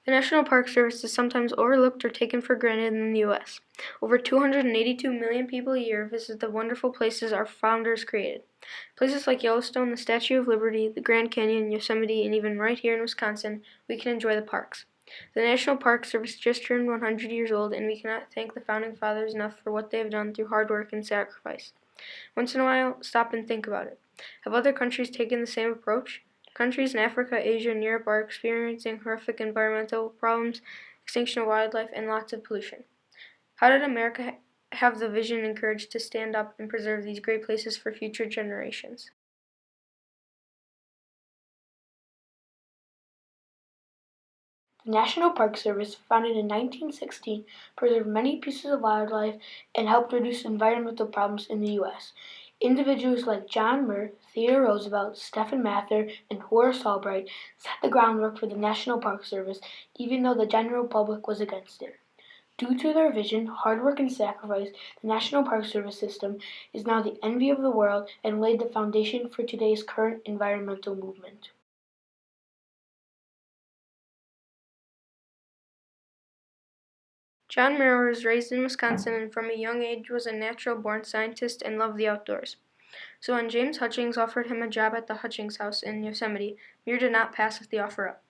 The National Park Service is sometimes overlooked or taken for granted in the U.S. Over 282 million people a year visit the wonderful places our founders created. Places like Yellowstone, the Statue of Liberty, the Grand Canyon, Yosemite, and even right here in Wisconsin, we can enjoy the parks. The National Park Service just turned 100 years old, and we cannot thank the Founding Fathers enough for what they have done through hard work and sacrifice. Once in a while, stop and think about it. Have other countries taken the same approach? Countries in Africa, Asia, and Europe are experiencing horrific environmental problems, extinction of wildlife, and lots of pollution. How did America have the vision and courage to stand up and preserve these great places for future generations? The National Park Service, founded in 1916, preserved many pieces of wildlife and helped reduce environmental problems in the U.S. Individuals like John Muir, Theodore Roosevelt, Stephen Mather, and Horace Albright set the groundwork for the National Park Service, even though the general public was against it. Due to their vision, hard work, and sacrifice, the National Park Service system is now the envy of the world and laid the foundation for today's current environmental movement. John Muir was raised in Wisconsin and from a young age was a natural-born scientist and loved the outdoors. So when James Hutchings offered him a job at the Hutchings House in Yosemite, Muir did not pass the offer up.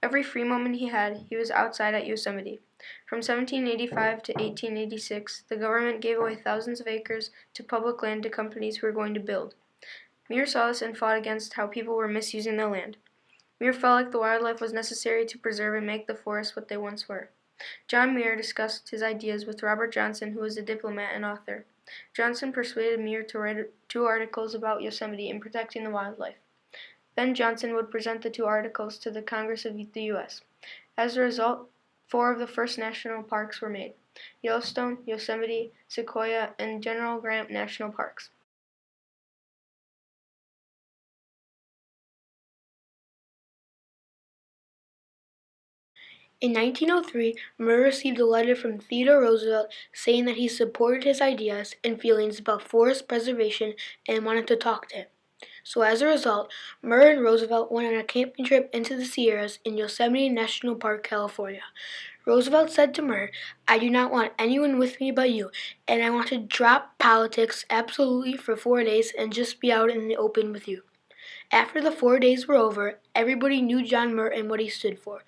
Every free moment he had, he was outside at Yosemite. From 1785 to 1886, the government gave away thousands of acres to public land to companies who were going to build. Muir saw this and fought against how people were misusing the land. Muir felt like the wildlife was necessary to preserve and make the forests what they once were. John Muir discussed his ideas with Robert Johnson, who was a diplomat and author. Johnson persuaded Muir to write 2 articles about Yosemite and protecting the wildlife. Then Johnson would present the 2 articles to the Congress of the U.S. As a result, 4 of the first national parks were made: Yellowstone, Yosemite, Sequoia, and General Grant National Parks. In 1903, Muir received a letter from Theodore Roosevelt saying that he supported his ideas and feelings about forest preservation and wanted to talk to him. So as a result, Muir and Roosevelt went on a camping trip into the Sierras in Yosemite National Park, California. Roosevelt said to Muir, "I do not want anyone with me but you, and I want to drop politics absolutely for 4 days and just be out in the open with you." After the 4 days were over, everybody knew John Muir and what he stood for.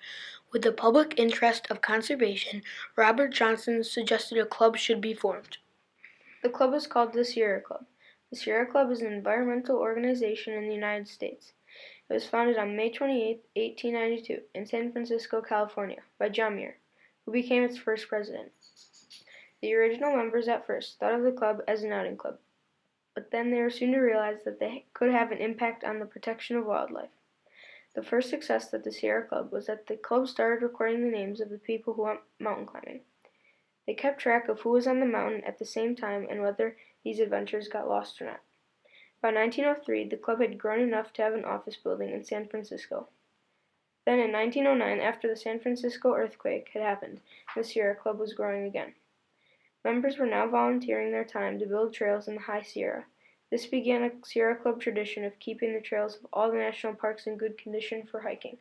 With the public interest of conservation, Robert Johnson suggested a club should be formed. The club is called the Sierra Club. The Sierra Club is an environmental organization in the United States. It was founded on May 28, 1892, in San Francisco, California, by John Muir, who became its first president. The original members at first thought of the club as an outing club, but then they were soon to realize that they could have an impact on the protection of wildlife. The first success of the Sierra Club was that the club started recording the names of the people who went mountain climbing. They kept track of who was on the mountain at the same time and whether these adventurers got lost or not. By 1903, the club had grown enough to have an office building in San Francisco. Then in 1909, after the San Francisco earthquake had happened, the Sierra Club was growing again. Members were now volunteering their time to build trails in the High Sierra. This began a Sierra Club tradition of keeping the trails of all the national parks in good condition for hiking.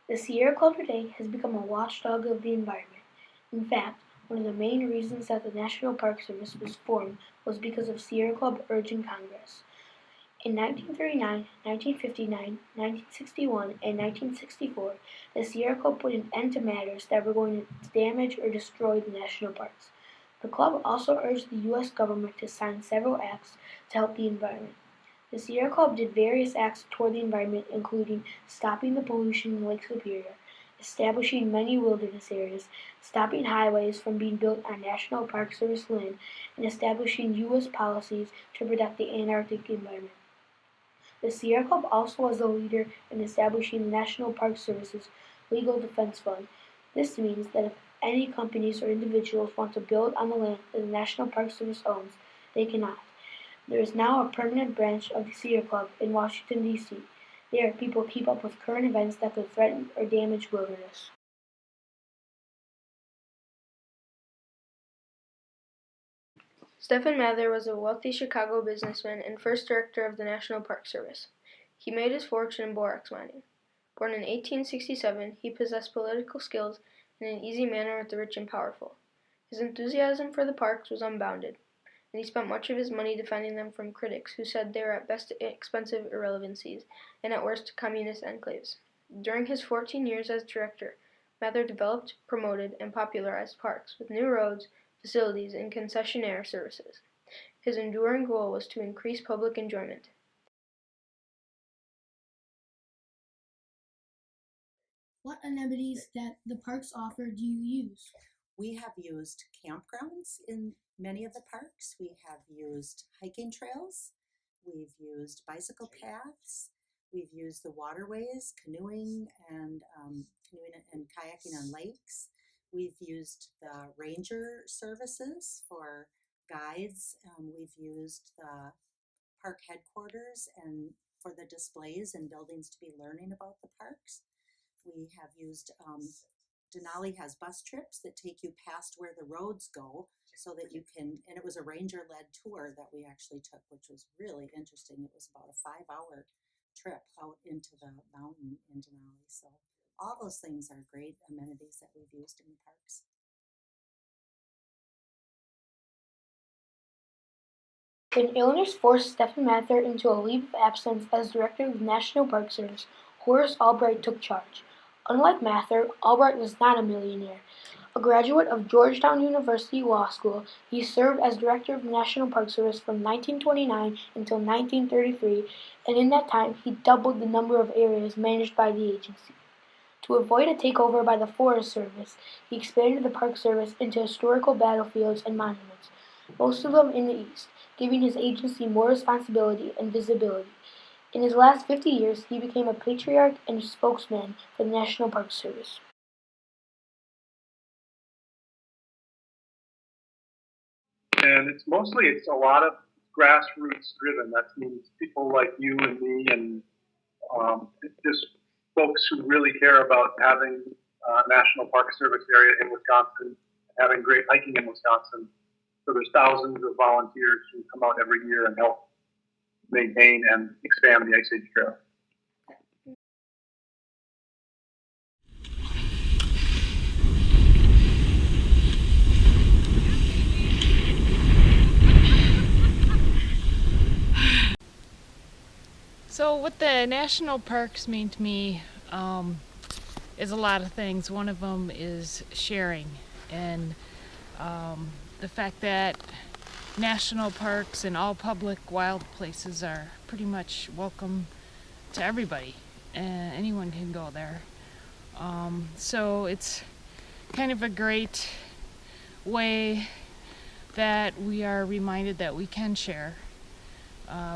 The Sierra Club today has become a watchdog of the environment. In fact, one of the main reasons that the National Park Service was formed was because of Sierra Club urging Congress. In 1939, 1959, 1961, and 1964, the Sierra Club put an end to matters that were going to damage or destroy the national parks. The club also urged the U.S. government to sign several acts to help the environment. The Sierra Club did various acts toward the environment, including stopping the pollution in Lake Superior, establishing many wilderness areas, stopping highways from being built on National Park Service land, and establishing U.S. policies to protect the Antarctic environment. The Sierra Club also was a leader in establishing the National Park Service's Legal Defense Fund. This means that if any companies or individuals want to build on the land that the National Park Service owns, they cannot. There is now a permanent branch of the Sierra Club in Washington, D.C. There, people keep up with current events that could threaten or damage wilderness. Stephen Mather was a wealthy Chicago businessman and first director of the National Park Service. He made his fortune in borax mining. Born in 1867, he possessed political skills in an easy manner with the rich and powerful. His enthusiasm for the parks was unbounded, and he spent much of his money defending them from critics who said they were at best expensive irrelevancies and at worst communist enclaves. During his 14 years as director, Mather developed, promoted, and popularized parks with new roads, facilities, and concessionaire services. His enduring goal was to increase public enjoyment. What amenities that the parks offer do you use? We have used campgrounds in many of the parks. We have used hiking trails. We've used bicycle paths. We've used the waterways, canoeing and kayaking on lakes. We've used the ranger services for guides. We've used the park headquarters and for the displays and buildings to be learning about the parks. We have used Denali has bus trips that take you past where the roads go so that you can, and it was a ranger-led tour that we actually took, which was really interesting. It was about a 5-hour trip out into the mountain in Denali. So all those things are great amenities that we've used in the parks. An illness forced Stephen Mather into a leave of absence as director of the National Park Service. Horace Albright took charge. Unlike Mather, Albright was not a millionaire. A graduate of Georgetown University Law School, he served as director of the National Park Service from 1929 until 1933, and in that time he doubled the number of areas managed by the agency. To avoid a takeover by the Forest Service, he expanded the Park Service into historical battlefields and monuments, most of them in the East, giving his agency more responsibility and visibility. In his last 50 years, he became a patriarch and spokesman for the National Park Service. And it's a lot of grassroots driven. That means people like you and me and just folks who really care about having a National Park Service area in Wisconsin, having great hiking in Wisconsin. So there's thousands of volunteers who come out every year and help maintain and expand the Ice Age Trail. So what the national parks mean to me is a lot of things. One of them is sharing, and the fact that national parks and all public wild places are pretty much welcome to everybody, and anyone can go there. So it's kind of a great way that we are reminded that we can share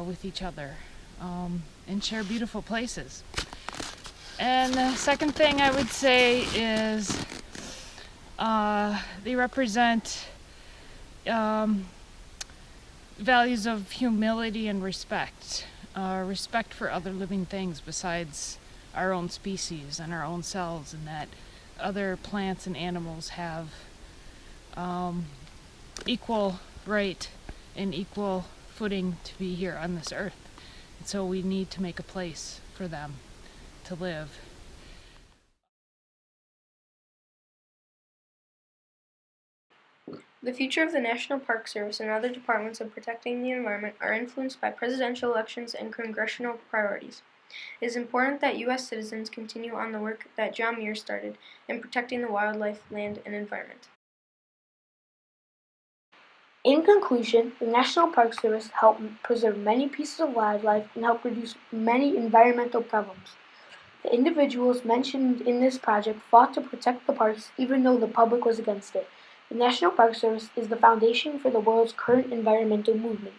with each other. And share beautiful places. And the second thing I would say is they represent values of humility and respect. Respect for other living things besides our own species and our own selves, and that other plants and animals have equal right and equal footing to be here on this earth. So we need to make a place for them to live. The future of the National Park Service and other departments of protecting the environment are influenced by presidential elections and congressional priorities. It is important that U.S. citizens continue on the work that John Muir started in protecting the wildlife, land, and environment. In conclusion, the National Park Service helped preserve many pieces of wildlife and helped reduce many environmental problems. The individuals mentioned in this project fought to protect the parks even though the public was against it. The National Park Service is the foundation for the world's current environmental movement.